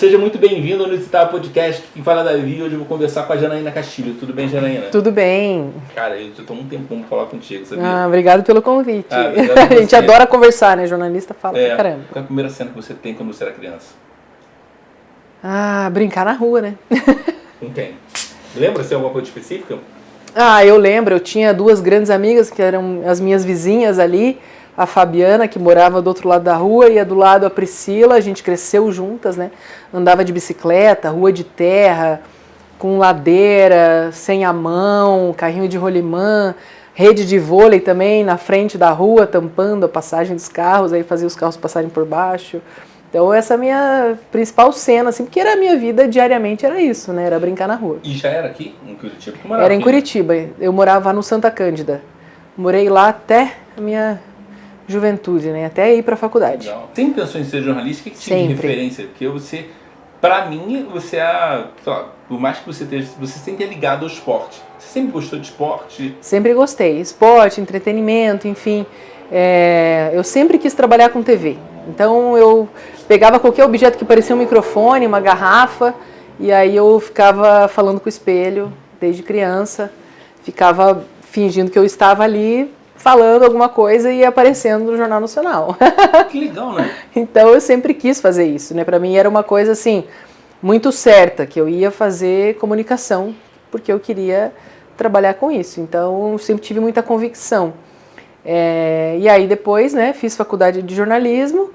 seja muito bem-vindo ao Inusitável Podcast. Quem fala é Davi, hoje eu vou conversar com a Janaína Castilho. Tudo bem, Janaína? Tudo bem. Cara, eu tô um tempão pra falar contigo, sabia? Obrigado pelo convite. Obrigado a gente adora conversar, né? Jornalista fala pra caramba. Qual é a primeira cena que você tem quando você era criança? Brincar na rua, né? Com quem? Lembra-se de alguma coisa específica? Eu lembro. Eu tinha duas grandes amigas que eram as minhas vizinhas ali. A Fabiana, que morava do outro lado da rua, e do lado a Priscila. A gente cresceu juntas, né? Andava de bicicleta, rua de terra, com ladeira, sem a mão, carrinho de rolimã, rede de vôlei também na frente da rua, tampando a passagem dos carros, aí fazia os carros passarem por baixo. Então essa é a minha principal cena, assim, porque era a minha vida diariamente, era isso, né? Era brincar na rua. E já era aqui, em Curitiba? Era em Curitiba. Eu morava no Santa Cândida. Morei lá até a minha juventude, né? Até ir para a faculdade. Legal. Sempre pensou em ser jornalista? O que tinha de referência? Porque você, pra mim, você é, sei lá, por mais que você esteja, você sempre é ligado ao esporte. Você sempre gostou de esporte? Sempre gostei. Esporte, entretenimento, enfim. Eu sempre quis trabalhar com TV. Então eu pegava qualquer objeto que parecia um microfone, uma garrafa, e aí eu ficava falando com o espelho desde criança. Ficava fingindo que eu estava ali falando alguma coisa e aparecendo no Jornal Nacional. Que legal, né? Então eu sempre quis fazer isso, né? Para mim era uma coisa assim, muito certa, que eu ia fazer comunicação, porque eu queria trabalhar com isso. Então eu sempre tive muita convicção. E aí depois, né, fiz faculdade de jornalismo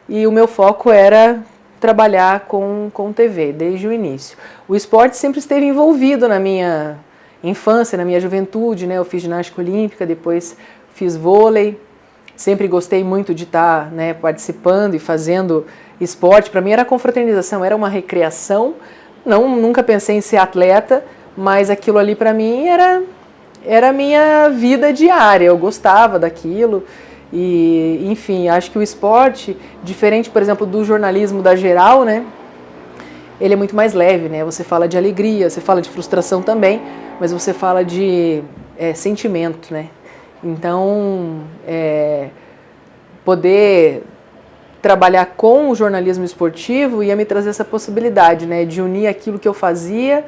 e o meu foco era trabalhar com TV, desde o início. O esporte sempre esteve envolvido na minha infância, na minha juventude, né? Eu fiz ginástica olímpica, depois fiz vôlei, sempre gostei muito de estar, né, participando e fazendo esporte. Para mim era confraternização, era uma recreação. Nunca pensei em ser atleta, mas aquilo ali para mim era a minha vida diária. Eu gostava daquilo e, enfim, acho que o esporte, diferente, por exemplo, do jornalismo da geral, né, ele é muito mais leve, né? Você fala de alegria, você fala de frustração também, mas você fala de sentimento, né? Então, poder trabalhar com o jornalismo esportivo ia me trazer essa possibilidade, né, de unir aquilo que eu fazia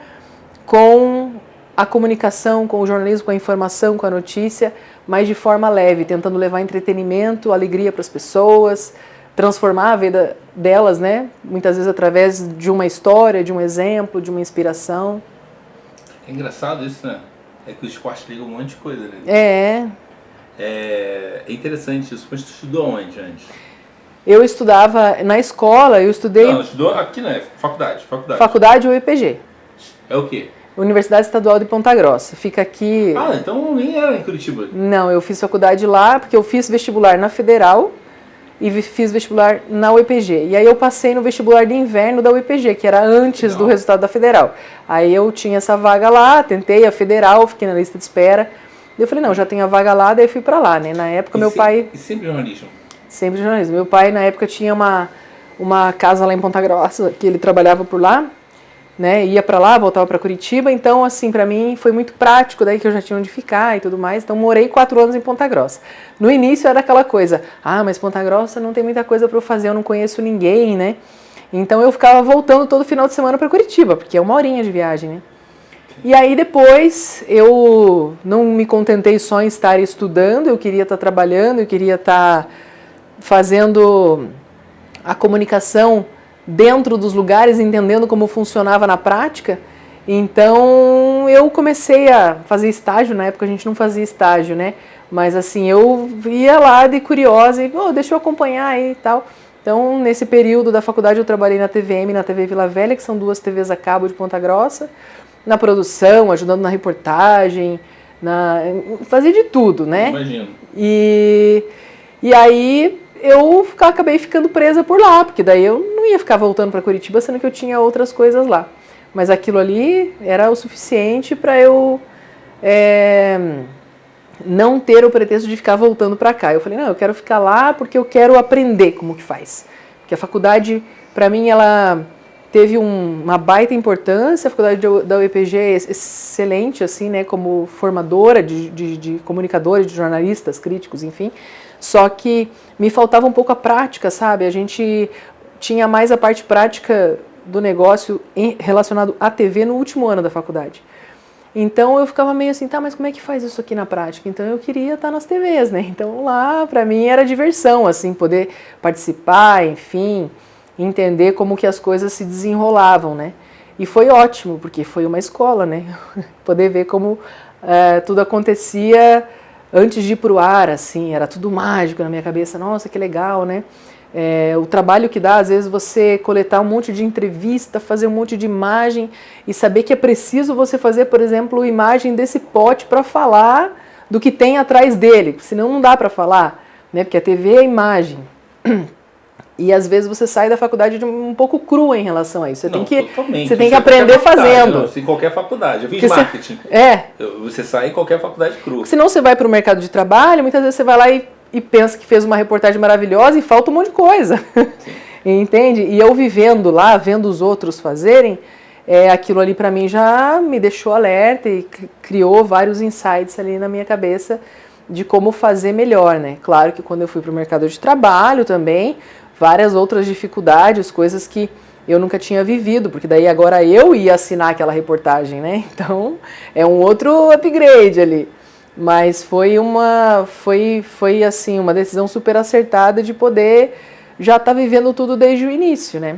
com a comunicação, com o jornalismo, com a informação, com a notícia, mas de forma leve, tentando levar entretenimento, alegria para as pessoas, transformar a vida delas, né, muitas vezes através de uma história, de um exemplo, de uma inspiração. É engraçado isso, né? É que o esporte liga um monte de coisa, né? É interessante isso. Mas tu estudou onde antes? Eu estudava na escola, eu estudei... Não, estudou aqui, né? Faculdade. Faculdade ou IPG. É o quê? Universidade Estadual de Ponta Grossa. Fica aqui... Então nem era em Curitiba. Não, eu fiz faculdade lá, porque eu fiz vestibular na Federal e fiz vestibular na UEPG. E aí eu passei no vestibular de inverno da UEPG, que era antes do resultado da Federal. Aí eu tinha essa vaga lá, tentei a Federal, fiquei na lista de espera. Eu falei, não, já tenho a vaga lá, daí fui pra lá, né? Na época meu pai... E sempre jornalismo? Sempre jornalismo. Meu pai, na época, tinha uma casa lá em Ponta Grossa, que ele trabalhava por lá, né? Ia pra lá, voltava pra Curitiba. Então, assim, pra mim foi muito prático, daí que eu já tinha onde ficar e tudo mais. Então, morei 4 anos em Ponta Grossa. No início era aquela coisa, mas Ponta Grossa não tem muita coisa pra eu fazer, eu não conheço ninguém, né? Então, eu ficava voltando todo final de semana pra Curitiba, porque é 1 horinha de viagem, né? E aí depois eu não me contentei só em estar estudando, eu queria estar trabalhando, eu queria estar fazendo a comunicação dentro dos lugares, entendendo como funcionava na prática. Então eu comecei a fazer estágio, na época a gente não fazia estágio, né? Mas assim, eu ia lá de curiosa e, deixa eu acompanhar aí e tal. Então nesse período da faculdade eu trabalhei na TVM e na TV Vila Velha, que são 2 TVs a cabo de Ponta Grossa, na produção, ajudando na reportagem, fazia de tudo, né? Imagino. E aí eu acabei ficando presa por lá, porque daí eu não ia ficar voltando para Curitiba, sendo que eu tinha outras coisas lá. Mas aquilo ali era o suficiente para eu não ter o pretexto de ficar voltando para cá. Eu falei, não, eu quero ficar lá porque eu quero aprender como que faz. Porque a faculdade, para mim, ela teve uma baita importância. A faculdade da UEPG é excelente, assim, né, como formadora de comunicadores, de jornalistas, críticos, enfim. Só que me faltava um pouco a prática, sabe? A gente tinha mais a parte prática do negócio relacionado à TV no último ano da faculdade. Então eu ficava meio assim, tá, mas como é que faz isso aqui na prática? Então eu queria estar nas TVs, né? Então lá pra mim era diversão, assim, poder participar, enfim, entender como que as coisas se desenrolavam, né? E foi ótimo, porque foi uma escola, né? Poder ver como tudo acontecia antes de ir pro ar, assim, era tudo mágico na minha cabeça, nossa, que legal, né? O trabalho que dá, às vezes, você coletar um monte de entrevista, fazer um monte de imagem e saber que é preciso você fazer, por exemplo, imagem desse pote para falar do que tem atrás dele, senão não dá para falar, né? Porque a TV é imagem. E às vezes você sai da faculdade um pouco cru em relação a isso. Você tem que aprender fazendo. Em qualquer faculdade. Eu fiz marketing. Você sai em qualquer faculdade cru. Porque senão você vai para o mercado de trabalho, muitas vezes você vai lá e pensa que fez uma reportagem maravilhosa e falta um monte de coisa. Entende? E eu vivendo lá, vendo os outros fazerem, aquilo ali para mim já me deixou alerta e criou vários insights ali na minha cabeça de como fazer melhor, né? Claro que quando eu fui para o mercado de trabalho também, várias outras dificuldades, coisas que eu nunca tinha vivido, porque daí agora eu ia assinar aquela reportagem, né? Então é um outro upgrade ali. Mas foi assim, uma decisão super acertada de poder já estar vivendo tudo desde o início, né?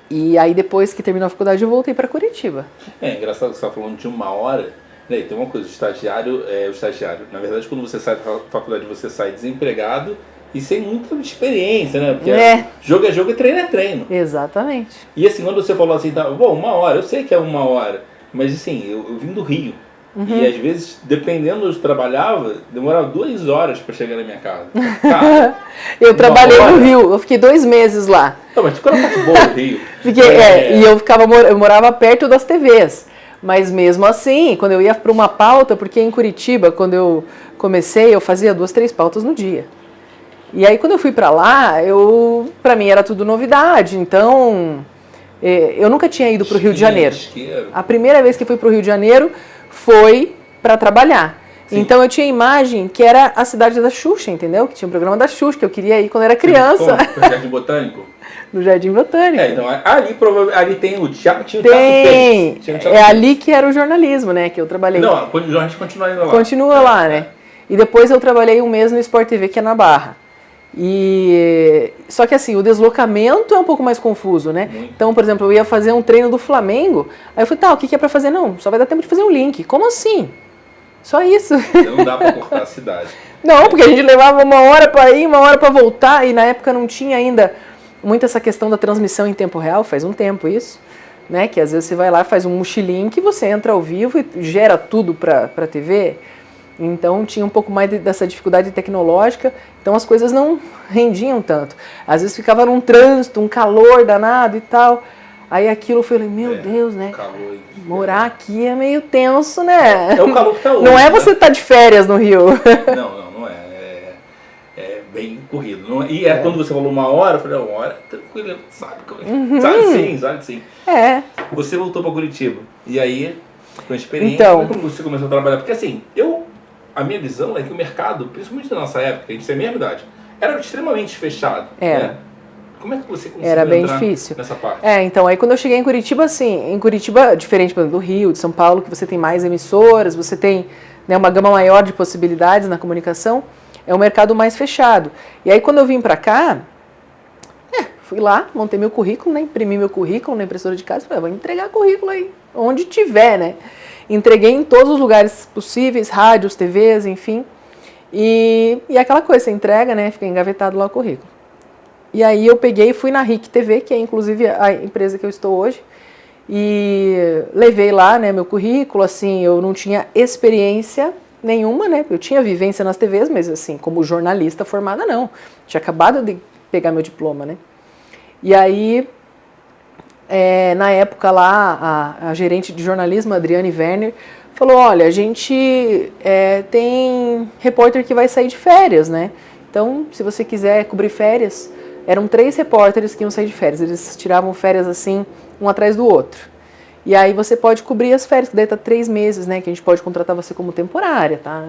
E aí depois que terminou a faculdade eu voltei para Curitiba. Engraçado que você está falando de 1 hora, né? Tem uma coisa, o estagiário, na verdade quando você sai da faculdade você sai desempregado e sem muita experiência, né? Porque jogo é jogo e treino é treino. Exatamente. E assim, quando você falou assim, tá, bom, 1 hora, eu sei que é 1 hora, mas assim, eu vim do Rio. E às vezes, dependendo de onde eu trabalhava, demorava 2 horas para chegar na minha casa. Cara, eu trabalhei no Rio, eu fiquei 2 meses lá. Não, mas ficou na parte boa do Rio. E eu morava perto das TVs. Mas mesmo assim, quando eu ia para uma pauta, porque em Curitiba, quando eu comecei, eu fazia 2, 3 pautas no dia. E aí quando eu fui para lá, para mim era tudo novidade, então eu nunca tinha ido para o Rio de Janeiro. A primeira vez que fui para o Rio de Janeiro foi para trabalhar. Sim. Então eu tinha imagem que era a cidade da Xuxa, entendeu? Que tinha um programa da Xuxa, que eu queria ir quando era criança. No Jardim Botânico? No Jardim Botânico. Então ali tem o teatro, tem. É ali que era o jornalismo, né? Que eu trabalhei. Não, a gente continua indo lá. Continua lá, né? E depois eu trabalhei 1 mês no Sport TV, que é na Barra. Só que assim, o deslocamento é um pouco mais confuso, né? Muito. Então, por exemplo, eu ia fazer um treino do Flamengo, aí eu falei, tá, o que é pra fazer? Não, só vai dar tempo de fazer um link. Como assim? Só isso. Não dá pra cortar a cidade. Não, porque a gente levava 1 hora pra ir, 1 hora pra voltar, e na época não tinha ainda muito essa questão da transmissão em tempo real, faz um tempo isso, né? Que às vezes você vai lá, faz um mochilink, você entra ao vivo e gera tudo pra TV. Então tinha um pouco mais dessa dificuldade tecnológica, então as coisas não rendiam tanto. Às vezes ficava num trânsito, um calor danado e tal. Aí aquilo eu falei, meu Deus, né? Morar aqui é meio tenso, né? É o calor que tá hoje. Não é você estar de férias no Rio. Não é. É bem corrido. E quando você falou 1 hora, eu falei, 1 hora, tranquilo, sabe sim. Você voltou para Curitiba. E aí, com a experiência, então, como você começou a trabalhar? Porque assim, a minha visão é que o mercado, principalmente na nossa época, a gente tem a mesma idade, era extremamente fechado. Era. Né? Como é que você conseguiu Era bem difícil. Nessa parte? Então, aí quando eu cheguei em Curitiba, assim, em Curitiba, diferente do Rio, de São Paulo, que você tem mais emissoras, você tem, né, uma gama maior de possibilidades na comunicação, é um mercado mais fechado. E aí quando eu vim pra cá, fui lá, montei meu currículo, né, imprimi meu currículo na impressora de casa, falei, vou entregar currículo aí, onde tiver, né. Entreguei em todos os lugares possíveis, rádios, TVs, enfim. E aquela coisa, você entrega, né? Fica engavetado lá o currículo. E aí eu peguei e fui na RIC TV, que é inclusive a empresa que eu estou hoje. E levei lá, né, meu currículo, assim, eu não tinha experiência nenhuma, né? Eu tinha vivência nas TVs, mas assim, como jornalista formada, não. Tinha acabado de pegar meu diploma, né? E aí... na época lá, a gerente de jornalismo, Adriane Werner, falou, olha, a gente tem repórter que vai sair de férias, né? Então, se você quiser cobrir férias, eram 3 repórteres que iam sair de férias, eles tiravam férias assim, um atrás do outro. E aí você pode cobrir as férias, que daí tá 3 meses, né? Que a gente pode contratar você como temporária, tá?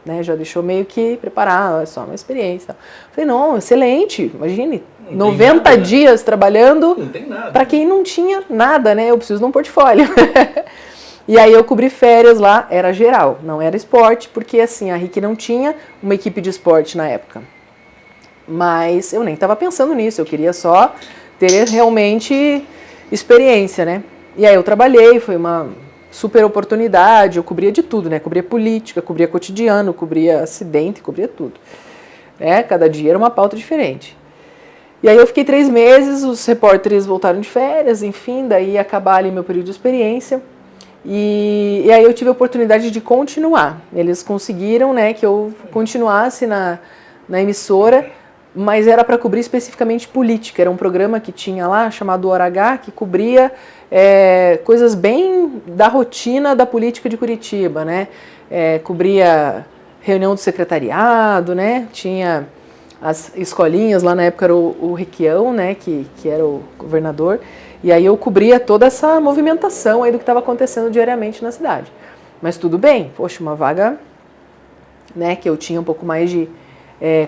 Né? Já deixou meio que preparar, é só uma experiência. Falei, não, excelente, imagine, Não 90 nada, dias trabalhando, Não tem nada. para quem não tinha nada, né? Eu preciso de um portfólio. E aí eu cobri férias lá, era geral, não era esporte, porque assim, a RIC não tinha uma equipe de esporte na época. Mas eu nem estava pensando nisso, eu queria só ter realmente experiência, né? E aí eu trabalhei, foi uma super oportunidade, eu cobria de tudo, né? Cobria política, cobria cotidiano, cobria acidente, cobria tudo. Né? Cada dia era uma pauta diferente. E aí eu fiquei 3 meses, os repórteres voltaram de férias, enfim, daí ia acabar ali meu período de experiência. E aí eu tive a oportunidade de continuar. Eles conseguiram, né, que eu continuasse na emissora, mas era para cobrir especificamente política. Era um programa que tinha lá, chamado Hora H, que cobria coisas bem da rotina da política de Curitiba, né? Cobria reunião do secretariado, né? Tinha as escolinhas, lá na época era o Requião, né, que era o governador, e aí eu cobria toda essa movimentação aí do que estava acontecendo diariamente na cidade. Mas tudo bem, poxa, uma vaga, né, que eu tinha um pouco mais de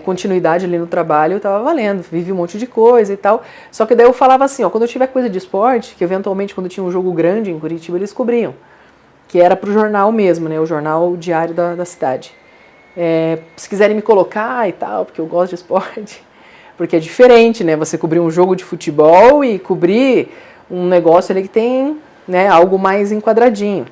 continuidade ali no trabalho, estava valendo, vivi um monte de coisa e tal. Só que daí eu falava assim, ó, quando eu tiver coisa de esporte, que eventualmente quando tinha um jogo grande em Curitiba eles cobriam, que era pro jornal mesmo, né, o jornal diário da cidade. Se quiserem me colocar e tal, porque eu gosto de esporte, porque é diferente, né, você cobrir um jogo de futebol e cobrir um negócio ali que tem, né, algo mais enquadradinho.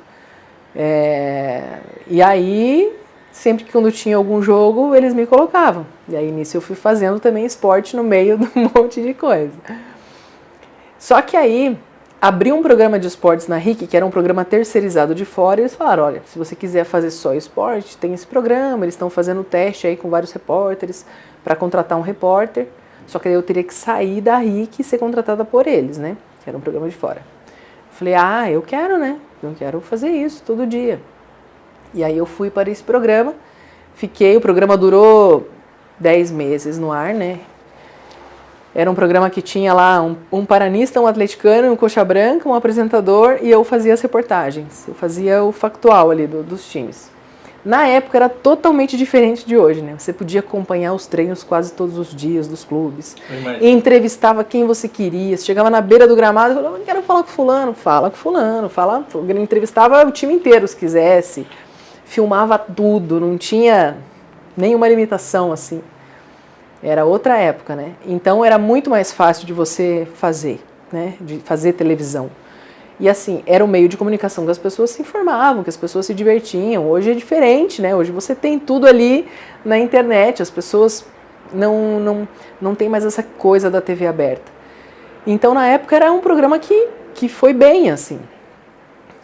E aí, sempre que quando tinha algum jogo, eles me colocavam. E aí nisso eu fui fazendo também esporte no meio de um monte de coisa. Só que aí, abriu um programa de esportes na RIC, que era um programa terceirizado de fora, e eles falaram, olha, se você quiser fazer só esporte, tem esse programa, eles estão fazendo teste aí com vários repórteres para contratar um repórter, só que aí eu teria que sair da RIC e ser contratada por eles, né, que era um programa de fora. Falei, eu quero, né, eu quero fazer isso todo dia. E aí eu fui para esse programa, o programa durou 10 meses no ar, né. Era um programa que tinha lá um paranista, um atleticano, um coxa branca, um apresentador, e eu fazia as reportagens. Eu fazia o factual ali dos times. Na época era totalmente diferente de hoje, né? Você podia acompanhar os treinos quase todos os dias dos clubes. E entrevistava quem você queria. Você chegava na beira do gramado e falava, eu quero falar com fulano. Fala com fulano, entrevistava o time inteiro se quisesse. Filmava tudo, não tinha nenhuma limitação assim. Era outra época, né? Então era muito mais fácil de você fazer, né? De fazer televisão. E assim, era um meio de comunicação que as pessoas se informavam, que as pessoas se divertiam. Hoje é diferente, né? Hoje você tem tudo ali na internet, as pessoas não tem mais essa coisa da TV aberta. Então na época era um programa que foi bem, assim.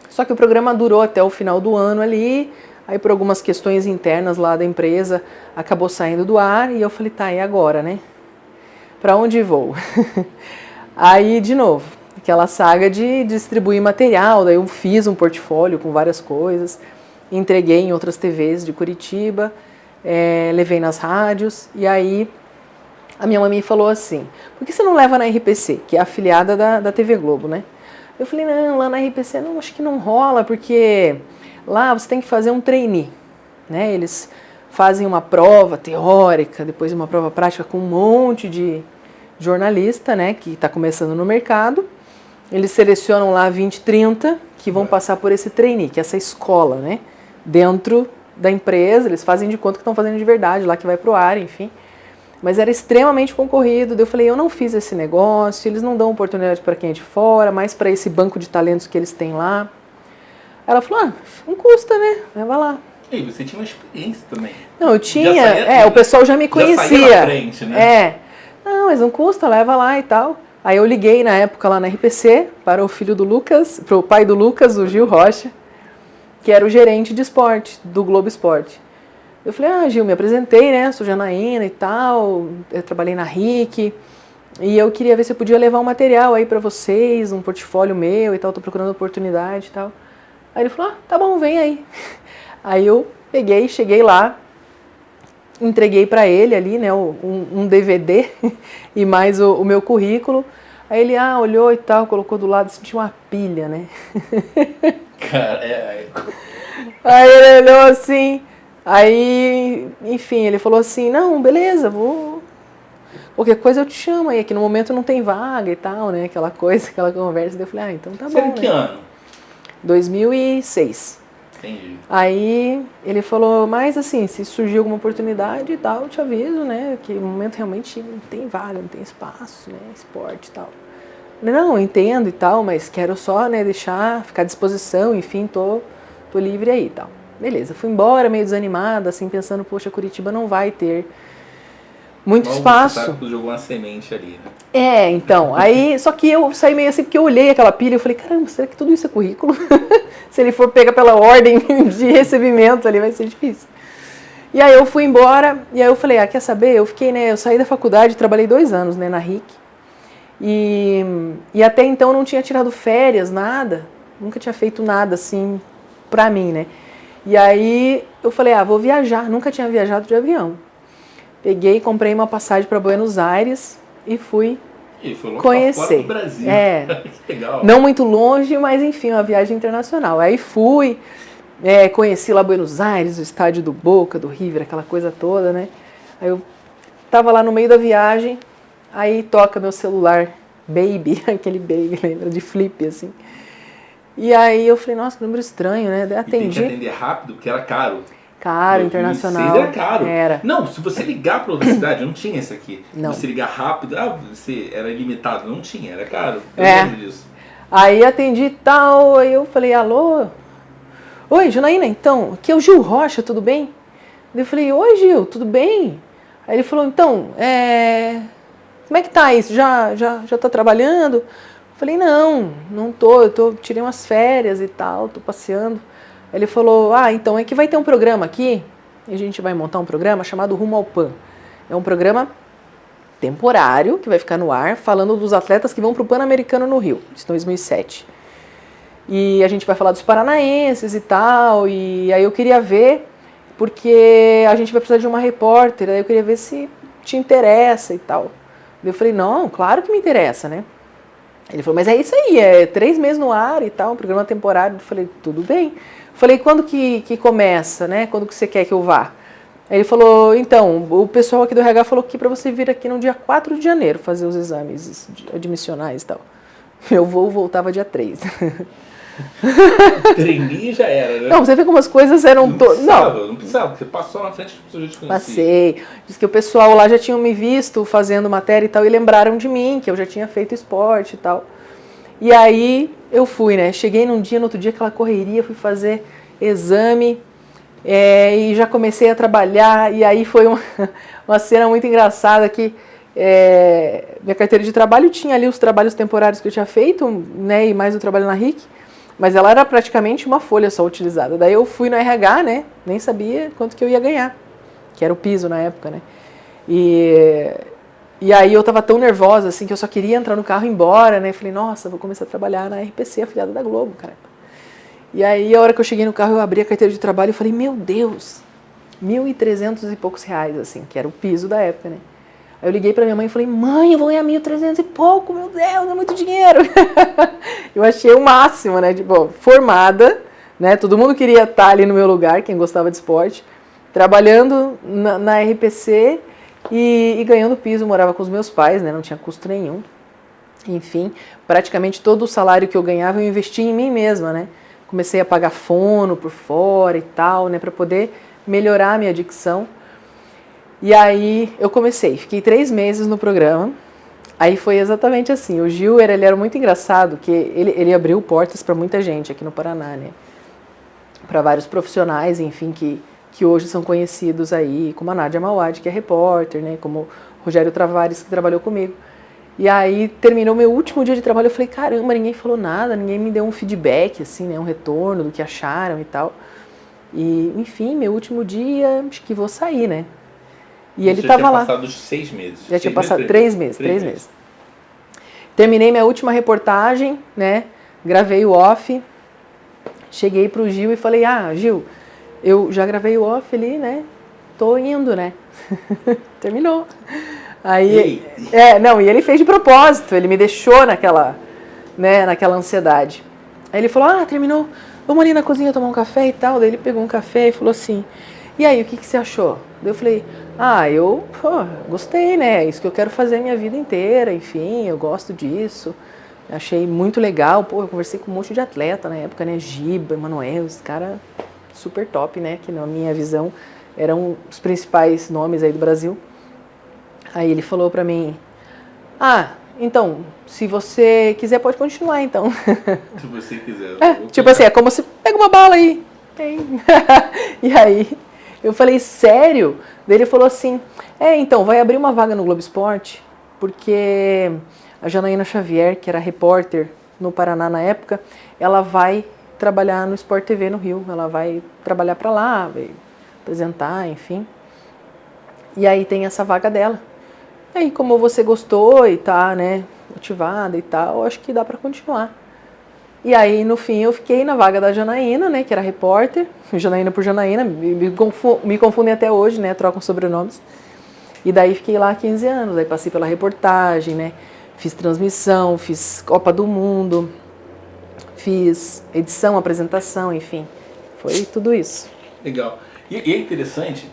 Só que o programa durou até o final do ano ali. Aí por algumas questões internas lá da empresa, acabou saindo do ar e eu falei, tá, e agora, né? Pra onde vou? Aí, de novo, aquela saga de distribuir material, daí eu fiz um portfólio com várias coisas, entreguei em outras TVs de Curitiba, levei nas rádios, e aí a minha mãe me falou assim, por que você não leva na RPC, que é afiliada da TV Globo, né? Eu falei, não, lá na RPC não, acho que não rola, porque lá você tem que fazer um trainee, né? Eles fazem uma prova teórica, depois uma prova prática com um monte de jornalista, né? Que está começando no mercado. Eles selecionam lá 20, 30 que vão passar por esse trainee, que é essa escola, né? Dentro da empresa, eles fazem de conta que estão fazendo de verdade, lá que vai pro ar, enfim. Mas era extremamente concorrido. Eu falei, eu não fiz esse negócio, eles não dão oportunidade para quem é de fora, mais para esse banco de talentos que eles têm lá. Ela falou, não custa, né? Vai lá. E você tinha uma experiência também. Não, eu tinha, o pessoal já me conhecia. Já saía na frente, né? Não, mas não custa, leva lá e tal. Aí eu liguei na época lá na RPC para o filho do Lucas, para o pai do Lucas, o Gil Rocha, que era o gerente de esporte do Globo Esporte. Eu falei, Gil, me apresentei, né? Sou Janaína e tal, eu trabalhei na RIC, e eu queria ver se eu podia levar um material aí para vocês, um portfólio meu e tal, tô procurando oportunidade e tal. Aí ele falou, tá bom, vem aí. Aí eu peguei, cheguei lá, entreguei para ele ali, né, um DVD e mais o meu currículo. Aí ele, olhou e tal, colocou do lado, sentiu uma pilha, né? Cara, Aí ele olhou assim, aí, enfim, ele falou assim, não, beleza, vou... Qualquer coisa eu te chamo aí, aqui no momento não tem vaga e tal, né? Aquela coisa, aquela conversa. Daí eu falei, então tá Você bom, em que ano? 2006. Entendi. Aí ele falou, mas assim, se surgir alguma oportunidade e tal, eu te aviso, né? Que no momento realmente não tem vaga, não tem espaço, né? Esporte e tal. Não, eu entendo e tal, mas quero só, né, ficar à disposição, enfim, tô livre aí e tal. Beleza, fui embora meio desanimada, assim, pensando, poxa, Curitiba não vai ter muito espaço. Você sabe que jogou uma semente ali, né? Então, aí, só que eu saí meio assim, porque eu olhei aquela pilha e eu falei, caramba, será que tudo isso é currículo? Se ele for pegar pela ordem de recebimento ali, vai ser difícil. E aí eu fui embora, e aí eu falei, quer saber? Eu fiquei, né, eu saí da faculdade, trabalhei 2 anos, né, na RIC, e até então não tinha tirado férias, nada, nunca tinha feito nada, assim, pra mim, né. E aí eu falei, vou viajar, nunca tinha viajado de avião. Peguei, comprei uma passagem para Buenos Aires e fui conhecer. Fora do Brasil. Que legal. Não muito longe, mas enfim, uma viagem internacional. Aí fui, conheci lá Buenos Aires, o estádio do Boca, do River, aquela coisa toda, né? Aí eu tava lá no meio da viagem, aí toca meu celular, Baby, aquele Baby, lembra? De flip, assim. E aí eu falei, nossa, que número estranho, né? Daí atendi. E tem que atender rápido, porque era caro. Caro, internacional. Era caro. Era. Não, se você ligar para outra cidade, não tinha isso aqui. Não. Se você ligar rápido, você era ilimitado. Não tinha, era caro. Eu lembro disso. Aí atendi e tal, aí eu falei, alô? Oi, Janaína, então, aqui é o Gil Rocha, tudo bem? Eu falei, oi Gil, tudo bem? Aí ele falou, então, como é que tá isso? Já tá trabalhando? Eu falei, não tô, tirei umas férias e tal, tô passeando. Ele falou, então é que vai ter um programa aqui, e a gente vai montar um programa chamado Rumo ao Pan. É um programa temporário, que vai ficar no ar, falando dos atletas que vão para o Pan-Americano no Rio, isso em 2007. E a gente vai falar dos paranaenses e tal, e aí eu queria ver, porque a gente vai precisar de uma repórter, aí eu queria ver se te interessa e tal. Eu falei, não, claro que me interessa, né? Ele falou, mas é isso aí, 3 meses no ar e tal, um programa temporário. Eu falei, tudo bem. Eu falei, quando que começa, né? Quando que você quer que eu vá? Aí ele falou, então, o pessoal aqui do RH falou que para você vir aqui no dia 4 de janeiro fazer os exames admissionais e tal. Meu voo voltava dia 3. Trainee já era, né? Não, você vê como as coisas eram todas. Não precisava, você passou na frente das pessoas já te conheciam. Passei. Diz que o pessoal lá já tinha me visto fazendo matéria e tal, e lembraram de mim, que eu já tinha feito esporte e tal. E aí eu fui, né? Cheguei num dia, no outro dia, aquela correria, fui fazer exame. E já comecei a trabalhar, e aí foi uma cena muito engraçada que minha carteira de trabalho tinha ali os trabalhos temporários que eu tinha feito, né, e mais o trabalho na RIC, mas ela era praticamente uma folha só utilizada. Daí eu fui no RH, né, nem sabia quanto que eu ia ganhar, que era o piso na época, né, e aí eu tava tão nervosa, assim, que eu só queria entrar no carro e ir embora, né, falei, nossa, vou começar a trabalhar na RPC, afiliada da Globo, cara. E aí, a hora que eu cheguei no carro, eu abri a carteira de trabalho e falei, meu Deus, 1.300 e poucos reais, assim, que era o piso da época, né? Aí eu liguei pra minha mãe e falei, mãe, eu vou ganhar 1.300 e pouco, meu Deus, é muito dinheiro. Eu achei o máximo, né? Tipo, formada, né? Todo mundo queria estar ali no meu lugar, quem gostava de esporte, trabalhando na RPC e ganhando piso, morava com os meus pais, né? Não tinha custo nenhum. Enfim, praticamente todo o salário que eu ganhava eu investia em mim mesma, né? Comecei a pagar fono por fora e tal, né, para poder melhorar a minha dicção. E aí eu fiquei 3 meses no programa. Aí foi exatamente assim, o Gil, ele era muito engraçado, que ele abriu portas para muita gente aqui no Paraná, né? Para vários profissionais, enfim, que hoje são conhecidos aí, como a Nádia Mauad, que é repórter, né? Como o Rogério Travares, que trabalhou comigo. E aí terminou meu último dia de trabalho, eu falei, caramba, ninguém falou nada, ninguém me deu um feedback, assim, né, um retorno do que acharam e tal. E, enfim, meu último dia, acho que vou sair, né. E ele tava lá. Já tinha passado os 6 meses. Já tinha passado 3 meses. Terminei minha última reportagem, né, gravei o off, cheguei pro Gil e falei, Gil, eu já gravei o off ali, né, tô indo, né. Terminou. Aí, não, e ele fez de propósito, ele me deixou naquela ansiedade. Aí ele falou, terminou, vamos ali na cozinha tomar um café e tal. Daí ele pegou um café e falou assim, e aí, o que você achou? Daí eu falei, eu gostei, né, é isso que eu quero fazer a minha vida inteira, enfim, eu gosto disso. Achei muito legal, eu conversei com um monte de atleta na época, né, Giba, Emanuel, os caras super top, né, que na minha visão eram os principais nomes aí do Brasil. Aí ele falou pra mim, então, se você quiser pode continuar então. Se você quiser. Tipo assim, é como se pega uma bala aí. E aí eu falei, sério? Daí ele falou assim, então, vai abrir uma vaga no Globo Esporte, porque a Janaína Xavier, que era repórter no Paraná na época, ela vai trabalhar no Sport TV no Rio, ela vai trabalhar pra lá, vai apresentar, enfim. E aí tem essa vaga dela. E aí, como você gostou e tá, né, motivada e tal, acho que dá pra continuar. E aí, no fim, eu fiquei na vaga da Janaína, né, que era repórter, Janaína por Janaína, me confundem até hoje, né, trocam sobrenomes. E daí fiquei lá 15 anos, aí passei pela reportagem, né, fiz transmissão, fiz Copa do Mundo, fiz edição, apresentação, enfim, foi tudo isso. Legal. E é interessante,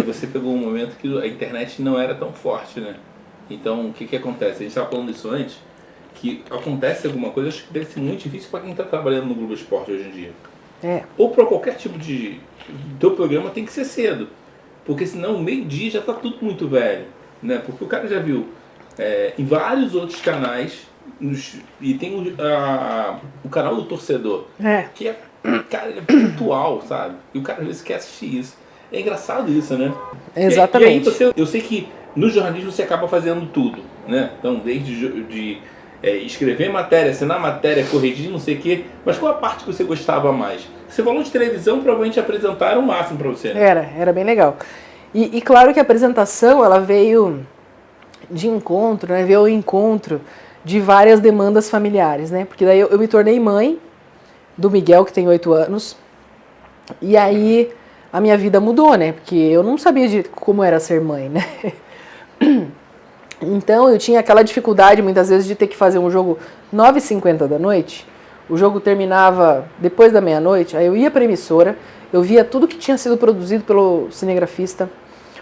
você pegou um momento que a internet não era tão forte, né? Então, o que acontece? A gente estava falando isso antes, que acontece alguma coisa, acho que deve ser muito difícil para quem está trabalhando no Globo Esporte hoje em dia. Ou para qualquer tipo de... teu programa tem que ser cedo, porque senão meio-dia já está tudo muito velho, né? Porque o cara já viu em vários outros canais, e tem o canal do torcedor, que é, cara, ele é pontual, sabe? E o cara às vezes quer assistir isso. É engraçado isso, né? Exatamente. E aí eu sei que no jornalismo você acaba fazendo tudo, né? Então, desde escrever matéria, assinar matéria, corrigir, não sei o quê. Mas qual a parte que você gostava mais? Você falou de televisão, provavelmente apresentar era o máximo para você, né? Era bem legal. E claro que a apresentação, ela veio de encontro, né? Veio ao encontro de várias demandas familiares, né? Porque daí eu me tornei mãe do Miguel, que tem 8 anos. E aí a minha vida mudou, né? Porque eu não sabia como era ser mãe, né? Então eu tinha aquela dificuldade muitas vezes de ter que fazer um jogo 9h50 da noite. O jogo terminava depois da meia-noite, aí eu ia para a emissora, eu via tudo que tinha sido produzido pelo cinegrafista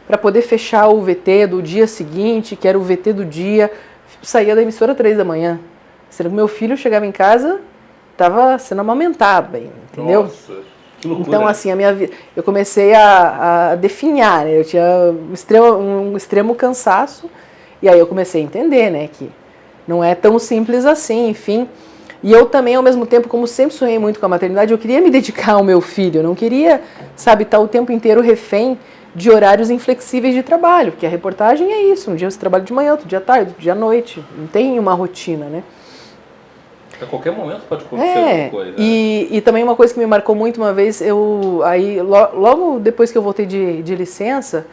para poder fechar o VT do dia seguinte, que era o VT do dia. Saía da emissora 3 da manhã. Sendo que meu filho chegava em casa, estava sendo amamentado, entendeu? Nossa, que loucura. Então, assim, a minha vida, eu comecei a definhar, né? Eu tinha um extremo cansaço, e aí eu comecei a entender, né, que não é tão simples assim, enfim. E eu também, ao mesmo tempo, como sempre sonhei muito com a maternidade, eu queria me dedicar ao meu filho, eu não queria, sabe, estar o tempo inteiro refém de horários inflexíveis de trabalho, porque a reportagem é isso, um dia você trabalha de manhã, outro dia à tarde, outro dia à noite, não tem uma rotina, né? A qualquer momento pode acontecer alguma coisa. E também uma coisa que me marcou muito uma vez, logo depois que eu voltei de licença,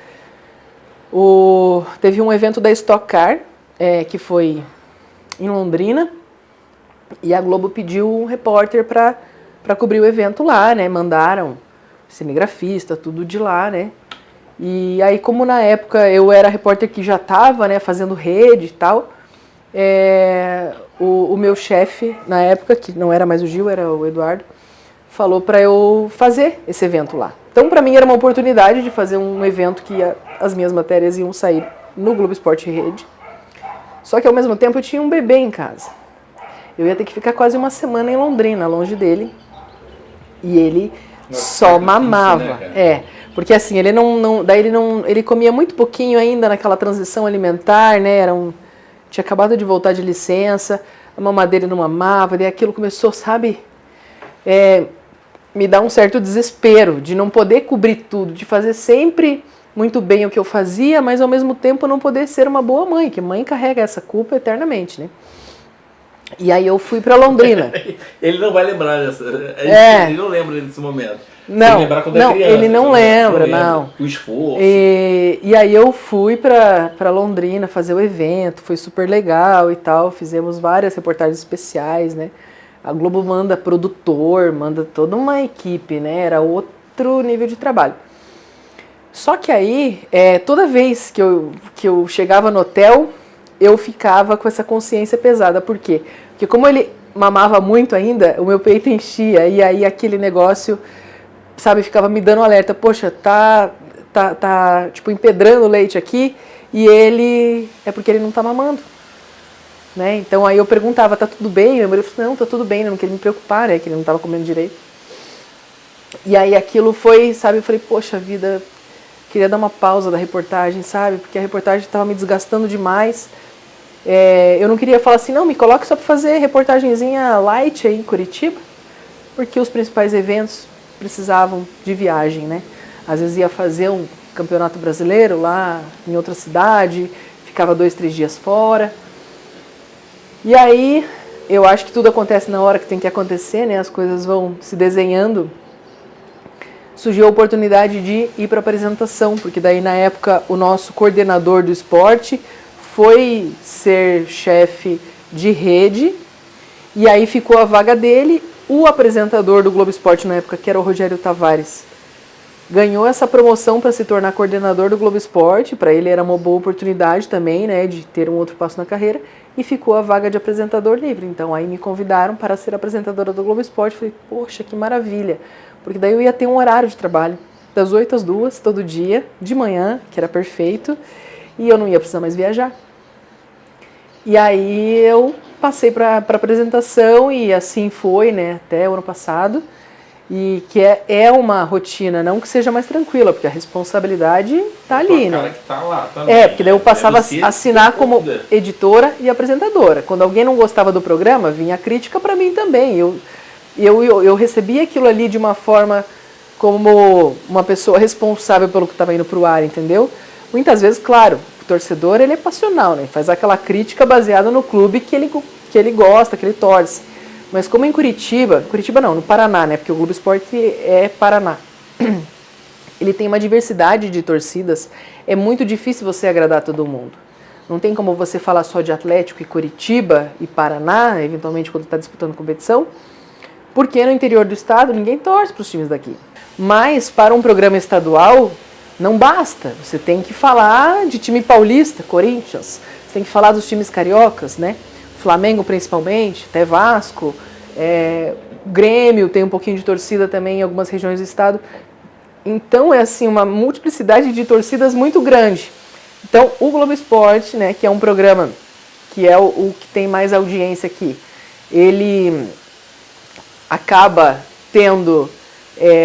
teve um evento da Stock Car, que foi em Londrina, e a Globo pediu um repórter para cobrir o evento lá, né? Mandaram cinegrafista, tudo de lá, né? E aí, como na época eu era repórter que já estava, né, fazendo rede e tal, o meu chefe, na época, que não era mais o Gil, era o Eduardo, falou para eu fazer esse evento lá. Então, para mim, era uma oportunidade de fazer um evento que as minhas matérias iam sair no Globo Esporte Rede. Só que, ao mesmo tempo, eu tinha um bebê em casa. Eu ia ter que ficar quase uma semana em Londrina, longe dele. E ele só mamava. Difícil, né, porque assim, ele comia muito pouquinho ainda naquela transição alimentar, né? Tinha acabado de voltar de licença, a mamadeira não mamava, daí aquilo começou, sabe, me dá um certo desespero de não poder cobrir tudo, de fazer sempre muito bem o que eu fazia, mas ao mesmo tempo não poder ser uma boa mãe, que mãe carrega essa culpa eternamente, né? E aí eu fui para Londrina. Ele não vai lembrar dessa. Ele não lembra desse momento. Não, criança, ele não lembra, não. O esforço. E aí eu fui para Londrina fazer o evento, foi super legal e tal, fizemos várias reportagens especiais, né? A Globo manda produtor, manda toda uma equipe, né? Era outro nível de trabalho. Só que aí, toda vez que eu chegava no hotel, eu ficava com essa consciência pesada. Por quê? Porque como ele mamava muito ainda, o meu peito enchia. E aí aquele negócio, sabe, ficava me dando alerta. Poxa, tá tipo, empedrando o leite aqui e ele... É porque ele não tá mamando. Né? Então aí eu perguntava, tá tudo bem? Meu marido falou, não, tá tudo bem, não queria me preocupar, né? Que ele não tava comendo direito. E aí aquilo foi, sabe, eu falei, poxa vida... Queria dar uma pausa da reportagem, sabe? Porque a reportagem estava me desgastando demais. Eu não queria falar assim, não, me coloque só para fazer reportagenzinha light aí em Curitiba, porque os principais eventos precisavam de viagem, né? Às vezes ia fazer um campeonato brasileiro lá em outra cidade, ficava 2, 3 dias fora. E aí, eu acho que tudo acontece na hora que tem que acontecer, né? As coisas vão se desenhando. Surgiu a oportunidade de ir para a apresentação, porque daí na época o nosso coordenador do esporte foi ser chefe de rede, e aí ficou a vaga dele. O apresentador do Globo Esporte na época, que era o Rogério Tavares, ganhou essa promoção para se tornar coordenador do Globo Esporte. Para ele era uma boa oportunidade também, né, de ter um outro passo na carreira, e ficou a vaga de apresentador livre. Então aí me convidaram para ser apresentadora do Globo Esporte. Falei, poxa, que maravilha, porque daí eu ia ter um horário de trabalho, das 8 às 2, todo dia, de manhã, que era perfeito, e eu não ia precisar mais viajar. E aí eu passei para apresentação e assim foi, né, até o ano passado. E que é uma rotina, não que seja mais tranquila, porque a responsabilidade tá ali, né? Cara que tá lá também, porque daí eu passava a assinar como editora e apresentadora. Quando alguém não gostava do programa, vinha a crítica para mim também. Eu recebia aquilo ali de uma forma como uma pessoa responsável pelo que estava indo pro ar, entendeu? Muitas vezes, claro, o torcedor ele é passional, né? Faz aquela crítica baseada no clube que ele gosta, que ele torce. Mas como em Curitiba não, no Paraná, né? Porque o Globo Esporte é Paraná. Ele tem uma diversidade de torcidas. É muito difícil você agradar todo mundo. Não tem como você falar só de Atlético e Curitiba e Paraná, eventualmente quando está disputando competição, porque no interior do estado ninguém torce para os times daqui. Mas para um programa estadual, não basta. Você tem que falar de time paulista, Corinthians. Você tem que falar dos times cariocas, né? Flamengo principalmente, até Vasco, Grêmio tem um pouquinho de torcida também em algumas regiões do estado. Então é assim uma multiplicidade de torcidas muito grande. Então o Globo Esporte, né, que é um programa que é o que tem mais audiência aqui, ele acaba tendo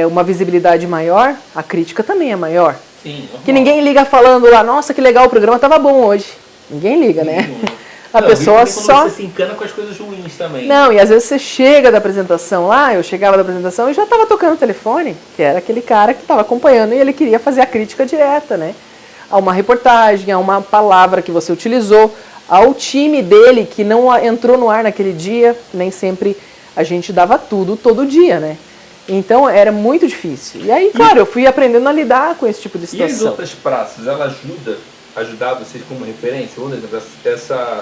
uma visibilidade maior, a crítica também é maior. Sim, que ninguém liga falando lá, nossa, que legal, o programa estava bom hoje. Ninguém liga, né? A pessoa só... Você se encana com as coisas ruins também. Não, e às vezes você chega da apresentação lá, eu chegava da apresentação e já estava tocando o telefone, que era aquele cara que estava acompanhando e ele queria fazer a crítica direta, né? A uma reportagem, a uma palavra que você utilizou, ao time dele que não entrou no ar naquele dia, nem sempre a gente dava tudo todo dia, né? Então era muito difícil. E aí, claro, eu fui aprendendo a lidar com esse tipo de situação. E as outras praças, ela ajudar vocês como referência? Por exemplo,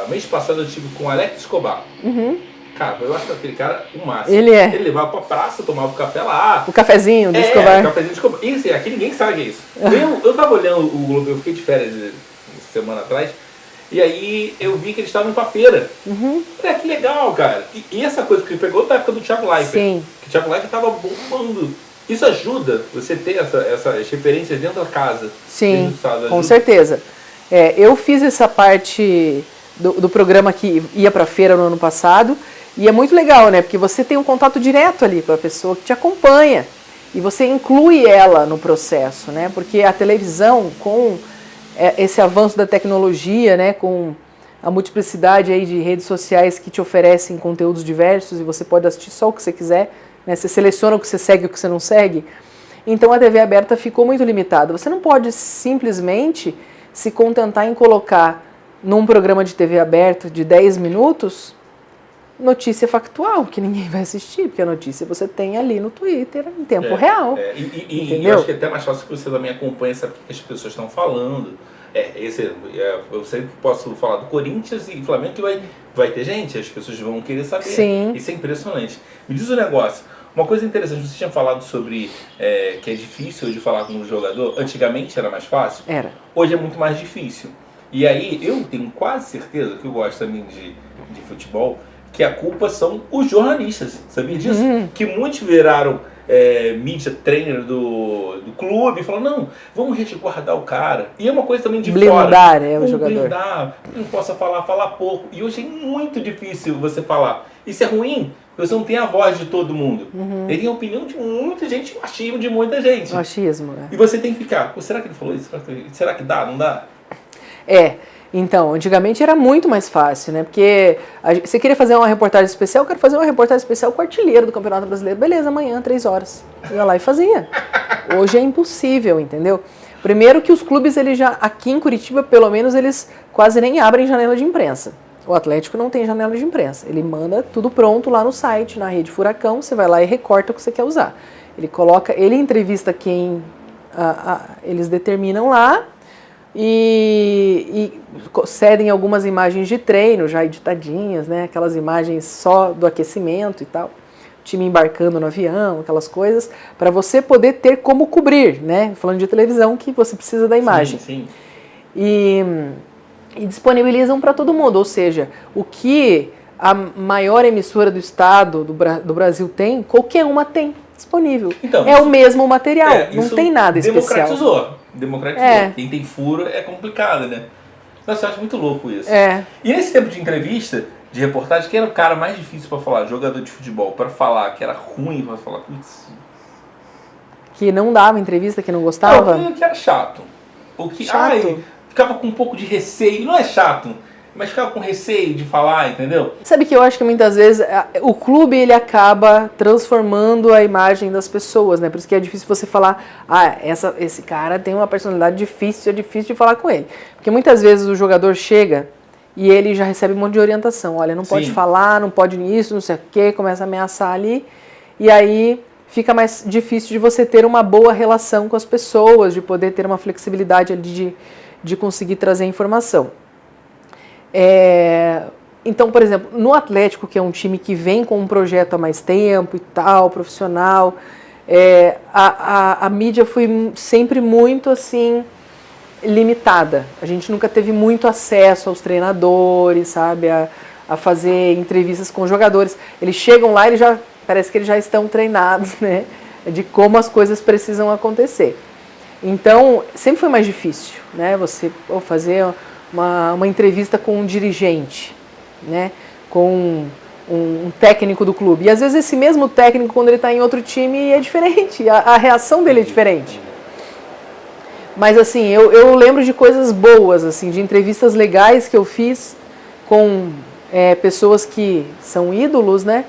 mês passado eu estive com o Alex Escobar. Uhum. Cara, eu acho aquele cara o máximo. Ele levava pra praça, tomava o café lá. O cafezinho do Escobar. O cafezinho do Escobar. Isso, aqui ninguém sabe o que é isso. Eu tava olhando o Globo, eu fiquei de férias semana atrás, e aí eu vi que eles estavam com a feira. Uhum. Falei, que legal, cara. E essa coisa que ele pegou da época do Thiago Leifert. Sim. Que o Thiago Leifert tava bombando. Isso ajuda você ter essas referências dentro da casa. Sim, com certeza. Eu fiz essa parte do programa que ia para a feira no ano passado e é muito legal, né? Porque você tem um contato direto ali com a pessoa que te acompanha e você inclui ela no processo, né? Porque a televisão, com esse avanço da tecnologia, né? Com a multiplicidade aí de redes sociais que te oferecem conteúdos diversos e você pode assistir só o que você quiser, né? Você seleciona o que você segue e o que você não segue. Então a TV aberta ficou muito limitada. Você não pode simplesmente se contentar em colocar num programa de TV aberto de 10 minutos notícia factual, que ninguém vai assistir, porque a notícia você tem ali no Twitter em tempo real. E eu acho que é até mais fácil que você também acompanha, sabe o que as pessoas estão falando. Eu sempre posso falar do Corinthians e Flamengo que vai ter gente, as pessoas vão querer saber. Sim. Isso é impressionante. Me diz um negócio, Uma coisa interessante, você tinha falado sobre que é difícil de falar com um jogador. Antigamente era mais fácil? Era. Hoje é muito mais difícil. E aí eu tenho quase certeza, que eu gosto também de futebol, que a culpa são os jornalistas. Sabia disso? Que muitos viraram media trainer do clube e falaram, não, vamos resguardar o cara. E é uma coisa também de blindar, fora. o jogador. Blindar, não possa falar pouco. E hoje é muito difícil você falar. Isso é ruim, porque você não tem a voz de todo mundo. Ele tem a opinião de muita gente, o achismo de muita gente. O achismo, E você tem que ficar, será que ele falou isso? Será que dá? Não dá? Então, antigamente era muito mais fácil, né? Porque você queria fazer uma reportagem especial, eu quero fazer uma reportagem especial com o artilheiro do Campeonato Brasileiro. Beleza, amanhã, 3 horas. Ia lá e fazia. Hoje é impossível, entendeu? Primeiro que os clubes, eles já, aqui em Curitiba, pelo menos, eles quase nem abrem janela de imprensa. O Atlético não tem janela de imprensa. Ele manda tudo pronto lá no site, na Rede Furacão, você vai lá e recorta o que você quer usar. Ele entrevista quem eles determinam lá, e cedem algumas imagens de treino já editadinhas, né? Aquelas imagens só do aquecimento e tal, time embarcando no avião, aquelas coisas, para você poder ter como cobrir, né? Falando de televisão, que você precisa da imagem. Sim. E disponibilizam para todo mundo, ou seja, o que a maior emissora do estado, do Brasil tem, qualquer uma tem disponível. Então, o mesmo material, não tem nada especial. Democratizou. Quem tem furo é complicado, né? Nossa, eu acho muito louco isso. E nesse tempo de entrevista, de reportagem, quem era o cara mais difícil para falar? Jogador de futebol, para falar que era ruim, para falar, putz. Que não dava entrevista, que não gostava? Não, que era chato. Ou que, chato. Ficava com um pouco de receio. Não é chato, mas ficava com receio de falar, entendeu? Sabe que eu acho que muitas vezes o clube, ele acaba transformando a imagem das pessoas, né? Por isso que é difícil você falar, esse cara tem uma personalidade difícil, é difícil de falar com ele. Porque muitas vezes o jogador chega e ele já recebe um monte de orientação. Olha, não pode falar, não pode isso, não sei o quê, começa a ameaçar ali. E aí fica mais difícil de você ter uma boa relação com as pessoas, de poder ter uma flexibilidade ali de conseguir trazer informação. Então, por exemplo, no Atlético, que é um time que vem com um projeto há mais tempo e tal, profissional, a mídia foi sempre muito assim limitada. A gente nunca teve muito acesso aos treinadores, sabe, a fazer entrevistas com os jogadores. Eles chegam lá, parece que eles já estão treinados, né, de como as coisas precisam acontecer. Então, sempre foi mais difícil, né, você fazer uma entrevista com um dirigente, né, com um técnico do clube. E às vezes esse mesmo técnico, quando ele está em outro time, é diferente, a reação dele é diferente. Mas assim, eu lembro de coisas boas, assim, de entrevistas legais que eu fiz com pessoas que são ídolos, né,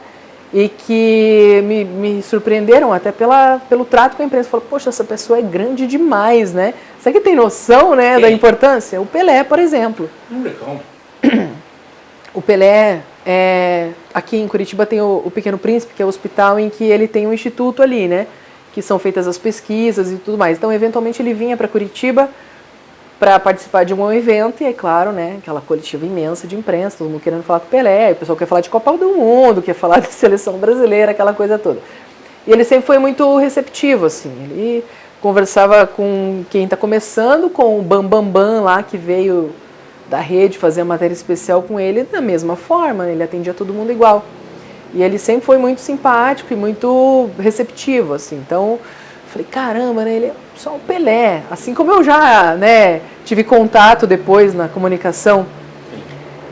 e que me surpreenderam até pelo trato com a imprensa. Falaram, poxa, essa pessoa é grande demais, né? Você que tem noção, né, da importância? O Pelé, por exemplo. O Pelé, aqui em Curitiba tem o Pequeno Príncipe, que é o hospital em que ele tem um instituto ali, né? Que são feitas as pesquisas e tudo mais. Então, eventualmente, ele vinha para Curitiba para participar de um evento, e é claro, né, aquela coletiva imensa de imprensa, todo mundo querendo falar com o Pelé, o pessoal quer falar de Copa do Mundo, quer falar de seleção brasileira, aquela coisa toda. E ele sempre foi muito receptivo, assim, ele conversava com quem está começando, com o Bambambam lá, que veio da rede fazer a matéria especial com ele, da mesma forma, ele atendia todo mundo igual. E ele sempre foi muito simpático e muito receptivo, assim, então... Falei, caramba, né? Ele é só o Pelé. Assim como eu já, né, tive contato depois na comunicação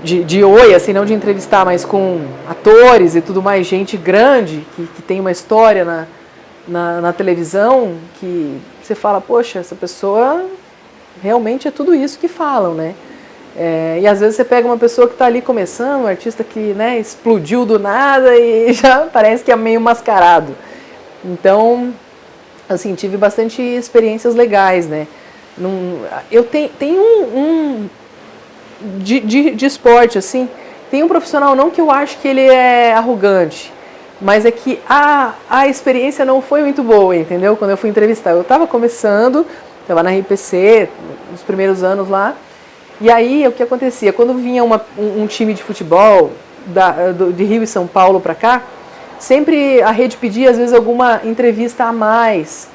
de oi, assim, não de entrevistar, mas com atores e tudo mais, gente grande que tem uma história na televisão, que você fala, poxa, essa pessoa realmente é tudo isso que falam, né? E às vezes você pega uma pessoa que está ali começando, um artista que, né, explodiu do nada e já parece que é meio mascarado. Então... assim, tive bastante experiências legais, né? Eu tenho de esporte, assim, tem um profissional, não que eu acho que ele é arrogante, mas é que a experiência não foi muito boa, entendeu? Quando eu fui entrevistar, eu estava começando, estava na RPC, nos primeiros anos lá, e aí o que acontecia? Quando vinha um time de futebol de Rio e São Paulo para cá, sempre a rede pedia, às vezes, alguma entrevista a mais,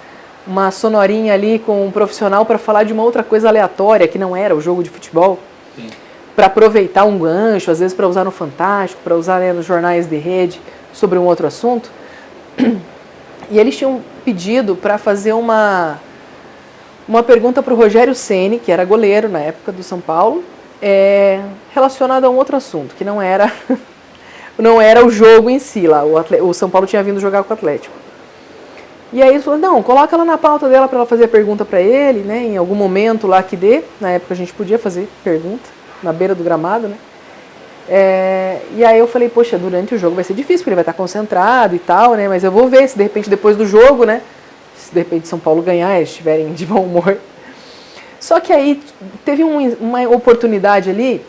uma sonorinha ali com um profissional para falar de uma outra coisa aleatória, que não era o jogo de futebol, para aproveitar um gancho, às vezes para usar no Fantástico, para usar, né, nos jornais de rede, sobre um outro assunto. E eles tinham pedido para fazer uma pergunta para o Rogério Ceni, que era goleiro na época do São Paulo, relacionada a um outro assunto, que não era o jogo em si lá. O São Paulo tinha vindo jogar com o Atlético. E aí eles falaram, não, coloca ela na pauta dela para ela fazer a pergunta para ele, né, em algum momento lá que dê. Na época a gente podia fazer pergunta, na beira do gramado, né. E aí eu falei, poxa, durante o jogo vai ser difícil, porque ele vai estar concentrado e tal, né, mas eu vou ver se de repente depois do jogo, né, se de repente São Paulo ganhar, eles estiverem de bom humor. Só que aí teve uma oportunidade ali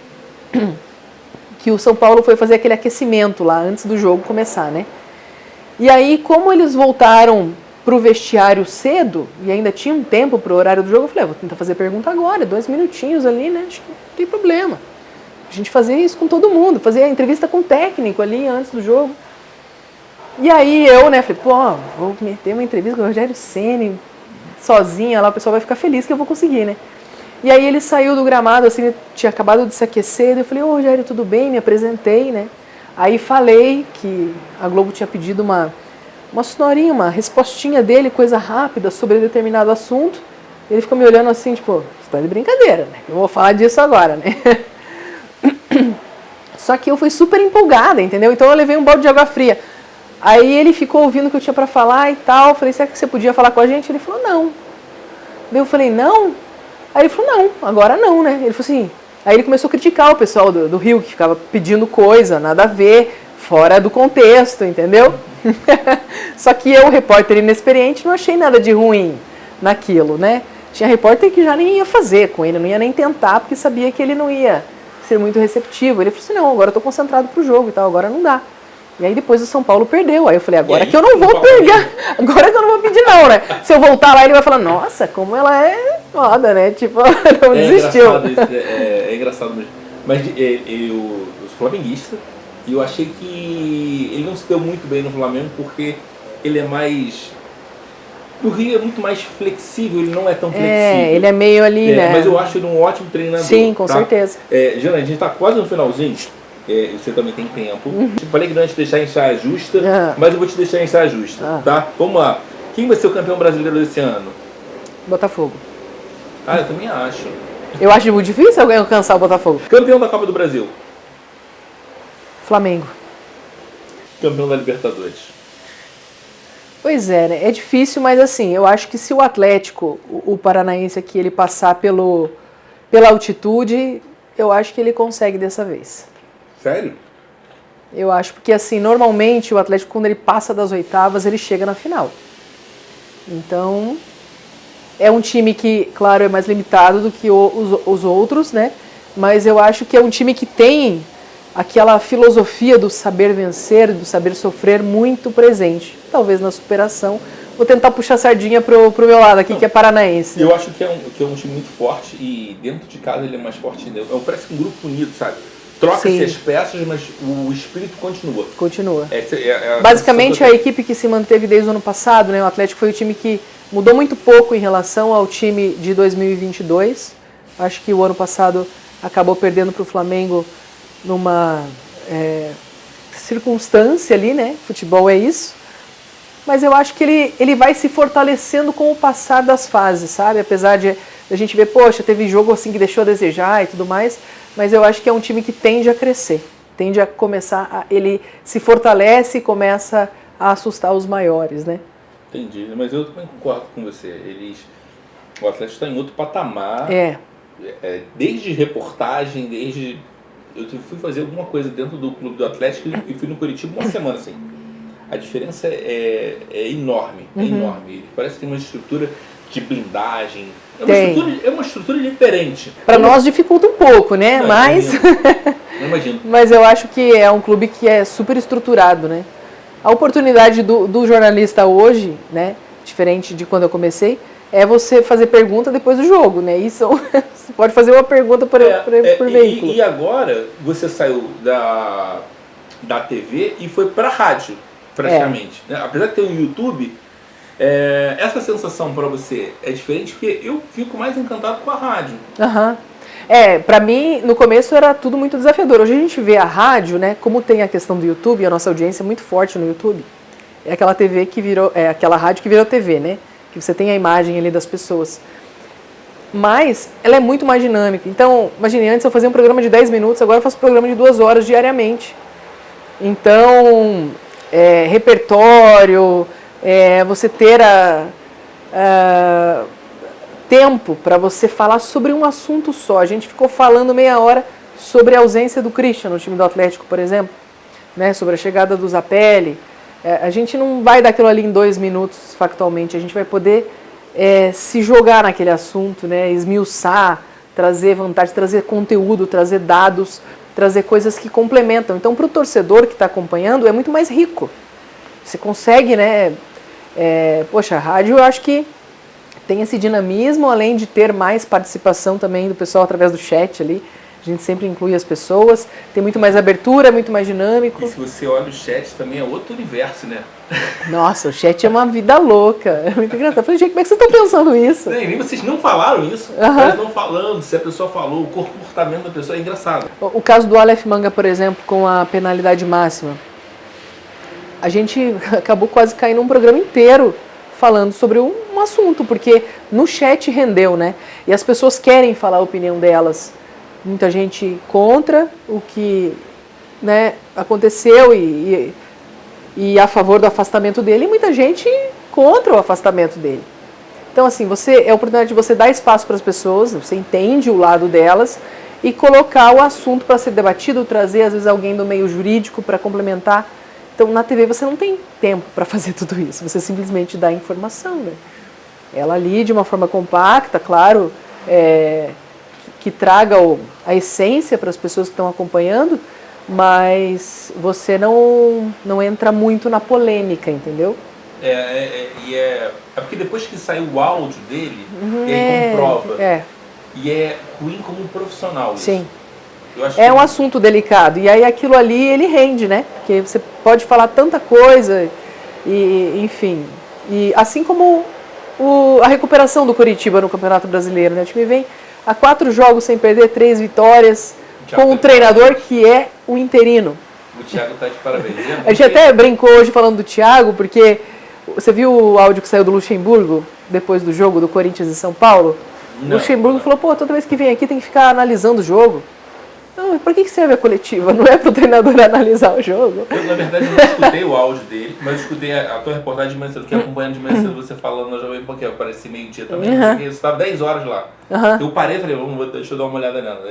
que o São Paulo foi fazer aquele aquecimento lá antes do jogo começar, né? E aí, como eles voltaram pro vestiário cedo e ainda tinha um tempo pro horário do jogo, eu falei, vou tentar fazer pergunta agora, 2 minutinhos ali, né? Acho que não tem problema. A gente fazia isso com todo mundo, fazia a entrevista com o técnico ali antes do jogo. E aí eu, né, falei, vou meter uma entrevista com o Rogério Ceni sozinha lá, o pessoal vai ficar feliz que eu vou conseguir, né? E aí ele saiu do gramado, assim, tinha acabado de se aquecer, eu falei, Rogério, tudo bem? Me apresentei, né? Aí falei que a Globo tinha pedido uma sonorinha, uma respostinha dele, coisa rápida sobre determinado assunto. Ele ficou me olhando assim, tipo, você tá de brincadeira, né? Eu vou falar disso agora, né? Só que eu fui super empolgada, entendeu? Então eu levei um balde de água fria. Aí ele ficou ouvindo o que eu tinha pra falar e tal. Eu falei, será que você podia falar com a gente? Ele falou, não. Daí eu falei, não? Aí ele falou, não, agora não, né? Ele falou assim, aí ele começou a criticar o pessoal do Rio, que ficava pedindo coisa, nada a ver, fora do contexto, entendeu? Só que eu, repórter inexperiente, não achei nada de ruim naquilo, né? Tinha repórter que já nem ia fazer com ele, não ia nem tentar, porque sabia que ele não ia ser muito receptivo. Ele falou assim, não, agora eu tô concentrado pro jogo e tal, agora não dá. E aí depois o São Paulo perdeu. Aí eu falei, agora que eu não vou pegar, agora que eu não vou pedir não, né? Se eu voltar lá, ele vai falar, nossa, como ela é foda, né? Tipo, não desistiu. Engraçado isso, é engraçado mesmo. Mas eu sou flamenguista e eu achei que ele não se deu muito bem no Flamengo porque ele é mais... No Rio é muito mais flexível, ele não é tão flexível. Ele é meio ali, né? Mas eu acho ele um ótimo treinador. Sim, com certeza. Jana, a gente tá quase no finalzinho. Você também tem tempo. Eu falei que não ia te deixar em saia justa, mas eu vou te deixar em saia justa, tá? Vamos lá. Quem vai ser o campeão brasileiro desse ano? Botafogo. Eu também acho. Eu acho muito difícil alguém alcançar o Botafogo. Campeão da Copa do Brasil? Flamengo. Campeão da Libertadores? Pois é, né? É difícil, mas assim, eu acho que se o Atlético, o paranaense aqui, ele passar pela altitude, eu acho que ele consegue dessa vez. Sério? Eu acho, porque assim, normalmente o Atlético, quando ele passa das oitavas, ele chega na final. Então, é um time que, claro, é mais limitado do que os outros, né? Mas eu acho que é um time que tem aquela filosofia do saber vencer, do saber sofrer muito presente. Talvez na superação. Vou tentar puxar a sardinha pro meu lado aqui, que é paranaense. Eu acho que é um time muito forte e dentro de casa ele é mais forte ainda. Parece um grupo unido, sabe? Troca-se as peças, mas o espírito continua. Continua. Basicamente, a equipe que se manteve desde o ano passado, né? O Atlético foi o time que mudou muito pouco em relação ao time de 2022. Acho que o ano passado acabou perdendo para o Flamengo numa circunstância ali, né? Futebol é isso. Mas eu acho que ele vai se fortalecendo com o passar das fases, sabe? Apesar de a gente ver, poxa, teve jogo assim que deixou a desejar e tudo mais, mas eu acho que é um time que tende a crescer, tende a começar, ele se fortalece e começa a assustar os maiores, né? Entendi, mas eu também concordo com você. O Atlético está em outro patamar, desde reportagem, eu fui fazer alguma coisa dentro do clube do Atlético e fui no Curitiba uma semana assim. A diferença é enorme, enorme. Parece que tem uma estrutura de blindagem. É uma estrutura diferente. Para nós dificulta um pouco, né? Não imagino. Mas eu acho que é um clube que é super estruturado, né? A oportunidade do jornalista hoje, né? Diferente de quando eu comecei, é você fazer pergunta depois do jogo, né? Isso você pode fazer uma pergunta por veículo. E agora você saiu da TV e foi para a rádio. praticamente. Apesar de ter um YouTube, essa sensação para você é diferente, porque eu fico mais encantado com a rádio. Pra mim, no começo era tudo muito desafiador. Hoje a gente vê a rádio, né, como tem a questão do YouTube, a nossa audiência é muito forte no YouTube. É aquela TV que virou, aquela rádio que virou TV, né? Que você tem a imagem ali das pessoas. Mas ela é muito mais dinâmica. Então, imagine, antes eu fazia um programa de 10 minutos, agora eu faço um programa de 2 horas diariamente. Então, repertório, você ter tempo para você falar sobre um assunto só. A gente ficou falando meia hora sobre a ausência do Christian no time do Atlético, por exemplo, né? Sobre a chegada do Zapelli. A gente não vai dar aquilo ali em 2 minutos factualmente, a gente vai poder se jogar naquele assunto, né? Esmiuçar, trazer vantagem, trazer conteúdo, trazer dados, trazer coisas que complementam. Então, para o torcedor que está acompanhando, é muito mais rico. Você consegue, né? A rádio eu acho que tem esse dinamismo, além de ter mais participação também do pessoal através do chat ali. A gente sempre inclui as pessoas, tem muito mais abertura, é muito mais dinâmico. E se você olha o chat também é outro universo, né? Nossa, o chat é uma vida louca, é muito engraçado. Eu falei, gente, como é que vocês estão pensando isso? Nem vocês não falaram isso, eles não falando, se a pessoa falou, o comportamento da pessoa é engraçado. O caso do Aleph Manga, por exemplo, com a penalidade máxima. A gente acabou quase caindo um programa inteiro falando sobre um assunto, porque no chat rendeu, né? E as pessoas querem falar a opinião delas. Muita gente contra o que, né, aconteceu e a favor do afastamento dele, e muita gente contra o afastamento dele. Então, assim, é a oportunidade de você dar espaço para as pessoas, você entende o lado delas, e colocar o assunto para ser debatido, trazer, às vezes, alguém do meio jurídico para complementar. Então, na TV você não tem tempo para fazer tudo isso, você simplesmente dá informação, né? Ela ali, de uma forma compacta, claro, que traga a essência para as pessoas que estão acompanhando, mas você não entra muito na polêmica, entendeu? É porque depois que saiu o áudio dele, ele comprova. E é ruim como profissional isso. Sim. É um assunto delicado. E aí aquilo ali, ele rende, né? Porque você pode falar tanta coisa, e enfim. E assim como a recuperação do Coritiba no Campeonato Brasileiro, né? O time vem a 4 jogos sem perder, 3 vitórias, com um treinador que é o interino. O Thiago tá de parabéns. A gente até brincou hoje falando do Thiago, porque você viu o áudio que saiu do Luxemburgo, depois do jogo do Corinthians e São Paulo? O Luxemburgo falou, toda vez que vem aqui tem que ficar analisando o jogo. Não, por que serve a coletiva? Não é para o treinador analisar o jogo? Eu, na verdade, não escutei o áudio dele, mas escutei a tua reportagem de manhã cedo, que acompanhando de manhã cedo você falando na Jovem Pan, que apareci meio-dia também, você estava 10 horas lá. Eu parei e falei, deixa eu dar uma olhada nela.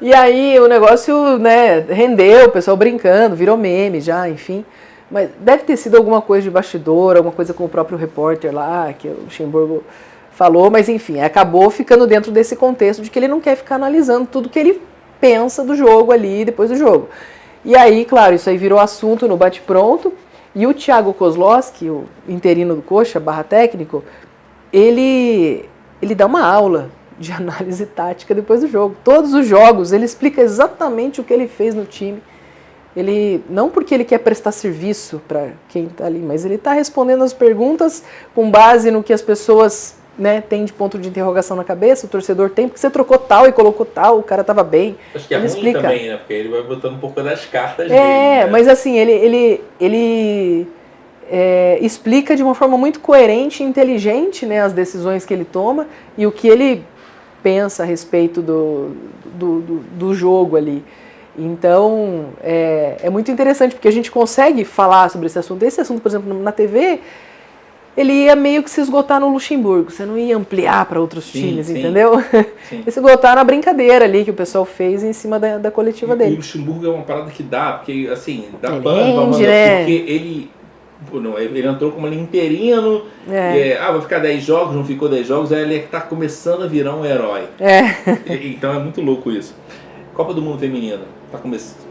E aí o negócio, né, rendeu, o pessoal brincando, virou meme já, enfim. Mas deve ter sido alguma coisa de bastidor, alguma coisa com o próprio repórter lá, que o Luxemburgo falou, mas enfim, acabou ficando dentro desse contexto de que ele não quer ficar analisando tudo que ele pensa do jogo ali, depois do jogo. E aí, claro, isso aí virou assunto no bate-pronto, e o Thiago Kozlowski, o interino do Coxa, /técnico, ele dá uma aula de análise tática depois do jogo. Todos os jogos, ele explica exatamente o que ele fez no time. Ele, não porque ele quer prestar serviço para quem está ali, mas ele está respondendo as perguntas com base no que as pessoas, né, têm de ponto de interrogação na cabeça, o torcedor tem, porque você trocou tal e colocou tal, o cara estava bem. Acho que é ruim explica. Também, né? Porque ele vai botando um pouco das cartas dele. Né? Mas assim, ele explica de uma forma muito coerente e inteligente, né, as decisões que ele toma e o que ele pensa a respeito do jogo ali. Então, é muito interessante, porque a gente consegue falar sobre esse assunto. Esse assunto, por exemplo, na TV, ele ia meio que se esgotar no Luxemburgo. Você não ia ampliar para outros times, entendeu? Sim. Ia se esgotar na brincadeira ali que o pessoal fez em cima da coletiva dele. O Luxemburgo é uma parada que dá, porque assim, dá pano, né? Porque ele entrou como interino, vai ficar 10 jogos, não ficou 10 jogos, aí ele está começando a virar um herói. Então é muito louco isso. Copa do Mundo Feminina,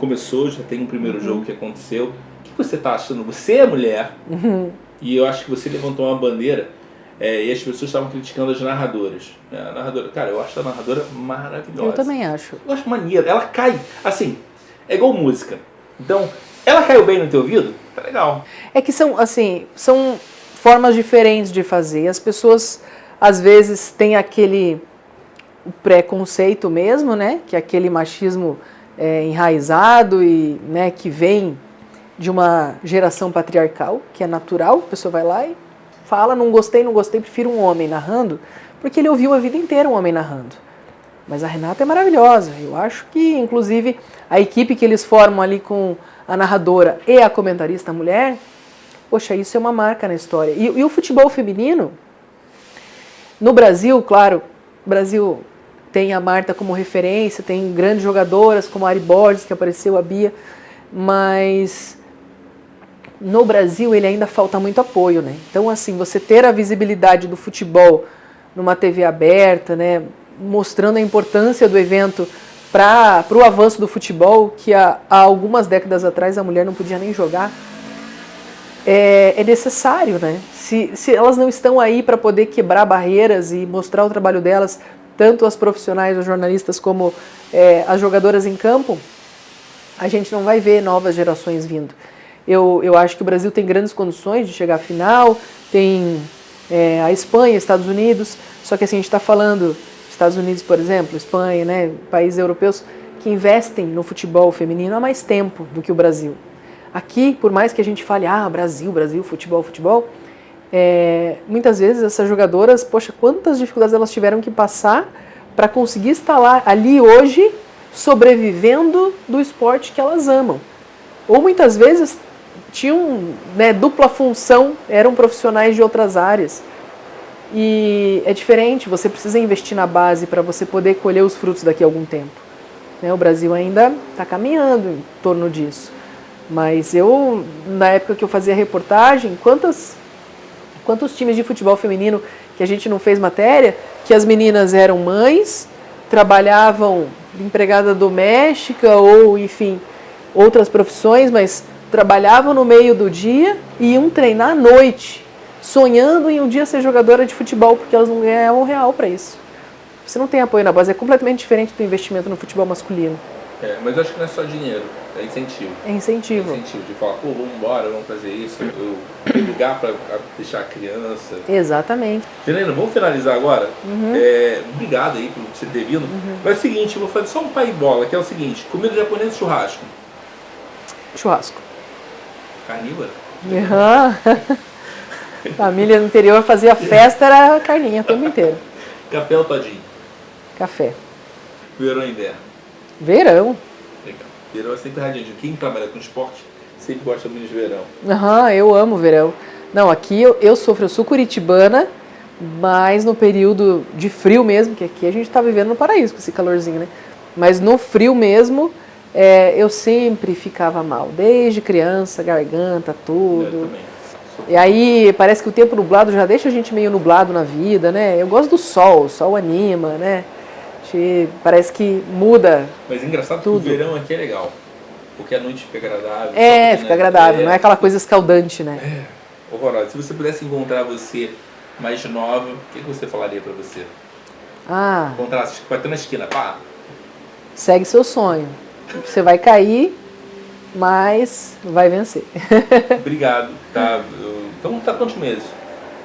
começou, já tem um primeiro jogo que aconteceu. O que você está achando? Você é mulher, e eu acho que você levantou uma bandeira, e as pessoas estavam criticando as narradoras. Cara, eu acho a narradora maravilhosa. Eu também acho. Eu acho maneiro, ela cai, assim, é igual música. Então, Ela caiu bem no teu ouvido? Tá legal. É que são, assim, são formas diferentes de fazer. As pessoas, às vezes, têm aquele preconceito mesmo, né? Que é aquele machismo enraizado e, né, que vem de uma geração patriarcal, que é natural. A pessoa vai lá e fala, não gostei, prefiro um homem narrando, porque ele ouviu a vida inteira um homem narrando. Mas a Renata é maravilhosa. Eu acho que, inclusive, a equipe que eles formam ali com a narradora e a comentarista mulher, poxa, isso é uma marca na história. E o futebol feminino, no Brasil, claro, o Brasil tem a Marta como referência, tem grandes jogadoras como a Ari Borges, que apareceu, a Bia, mas no Brasil ele ainda falta muito apoio, né? Então, assim, você ter a visibilidade do futebol numa TV aberta, né, mostrando a importância do evento para o avanço do futebol, que há algumas décadas atrás a mulher não podia nem jogar, é necessário, né? Se elas não estão aí para poder quebrar barreiras e mostrar o trabalho delas, tanto as profissionais, os jornalistas, como as jogadoras em campo, a gente não vai ver novas gerações vindo. Eu acho que o Brasil tem grandes condições de chegar à final, tem a Espanha, Estados Unidos, só que assim, a gente está falando, Estados Unidos, por exemplo, Espanha, né, países europeus, que investem no futebol feminino há mais tempo do que o Brasil. Aqui, por mais que a gente fale, Brasil, futebol, muitas vezes essas jogadoras, poxa, quantas dificuldades elas tiveram que passar para conseguir estar lá, ali hoje, sobrevivendo do esporte que elas amam. Ou muitas vezes tinham, né, dupla função, eram profissionais de outras áreas. E é diferente, você precisa investir na base para você poder colher os frutos daqui a algum tempo. Né, o Brasil ainda está caminhando em torno disso. Mas eu, na época que eu fazia reportagem, quantos times de futebol feminino que a gente não fez matéria, que as meninas eram mães, trabalhavam de empregada doméstica ou, enfim, outras profissões, mas trabalhavam no meio do dia e iam treinar à noite, sonhando em um dia ser jogadora de futebol, porque elas não ganhavam um real para isso. Você não tem apoio na base, é completamente diferente do investimento no futebol masculino. Mas eu acho que não é só dinheiro, é incentivo. É incentivo. É incentivo de falar, vamos embora, vamos fazer isso, eu ligar para deixar a criança. Exatamente. Janaína, vamos finalizar agora? Obrigado aí por você ter vindo. Mas é o seguinte, eu vou fazer só um pai bola, que é o seguinte, comida japonesa ou churrasco? Churrasco. Carnívora? Família no interior fazia festa, era carninha o tempo inteiro. Café ou todinho? Café. Verão ou inverno? Verão. Legal. Verão é sempre radiante. Quem trabalha com esporte sempre gosta muito de verão. Eu amo verão. Não, aqui eu sou curitibana, mas no período de frio mesmo, que aqui a gente está vivendo no paraíso com esse calorzinho, né? Mas no frio mesmo, eu sempre ficava mal. Desde criança, garganta, tudo. Eu também. E aí parece que o tempo nublado já deixa a gente meio nublado na vida, né? Eu gosto do sol, o sol anima, né? Parece que muda. Mas é engraçado tudo. Que o verão aqui é legal, porque a noite fica agradável. Fica agradável, não é aquela coisa escaldante, né? Horrorosa. Se você pudesse encontrar você mais nova, o que você falaria pra você? Encontrar, bater na esquina, pá. Segue seu sonho. Você vai cair, mas vai vencer. Obrigado. Tá. Então tá quantos meses?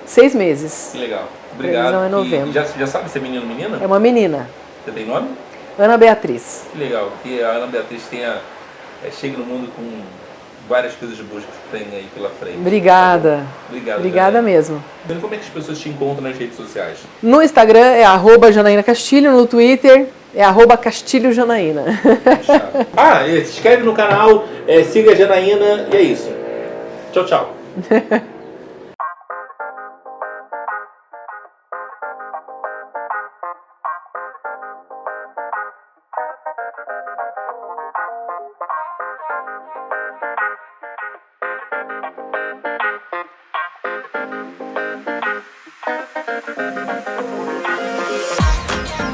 6 meses. Que legal. Obrigado. Previsão é novembro. Já sabe se é menino ou menina? É uma menina. Você tem nome? Ana Beatriz. Que legal. Que a Ana Beatriz chegue no mundo com várias coisas boas que tem aí pela frente. Obrigada. Obrigado. Obrigada mesmo. Como é que as pessoas te encontram nas redes sociais? No Instagram é @JanaínaCastilho, no Twitter é @CastilhoJanaína. Se inscreve no canal, siga a Janaína e é isso. Tchau, tchau.